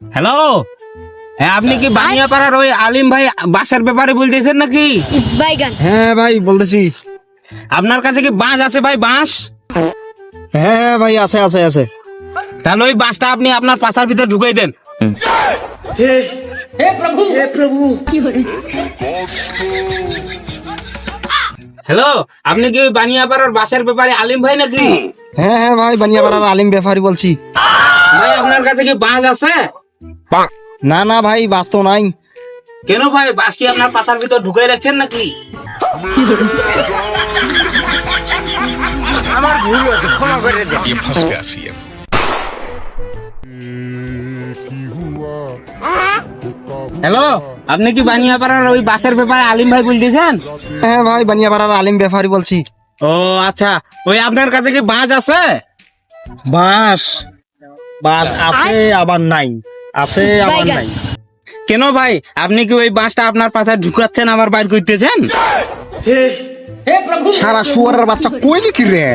Hello, হ্যাঁ আপনি কি বানিয়াপাড়ার ওই আলিম ভাই বাসার ব্যাপারে বলতেছেন নাকি? বাইগান। হ্যাঁ ভাই বলতেছি। আপনার কাছে কি বাঁশ আছে ভাই, বাঁশ? হ্যাঁ ভাই আছে আছে আছে। তাহলে ওই বাঁশটা আপনি আপনার পাশার ভিতরে ঢুকাই দেন। হ্যালো, আপনি কি ওই বানিয়াপাড়ার বাসার ব্যাপারে আলিম ভাই নাকি? হ্যাঁ হ্যাঁ ভাই বানিয়াপাড়ার আলিম ব্যাপারী বলছি। ভাই আপনার কাছে কি বাঁশ আছে? না না ভাই বাস তো নাই। কেন ভাই, বাঁশ কি আপনার পাশার ভিতর ঢুকাই রাখছেন নাকি? ये फंस गया सीएम। হ্যালো, আপনি কি বানিয়াপাড়ার ওই বাসার ব্যাপারে আলিম ভাই বলতেছেন? হ্যাঁ ভাই বানিয়াপাড়ার আলিম ব্যাপারী বলছি। ও আচ্ছা, ওই আপনার কাছে কি বাঁশ আছে? বাস বাস আছে আবার নাই, আছে আবার নাই। কেন ভাই, আপনি কি ওই বাঁশটা আপনার পাশে ঢুকাচ্ছেন আবার বাইর করতেছেন? সারা শুয়ারের বাচ্চা কইলি কি রে?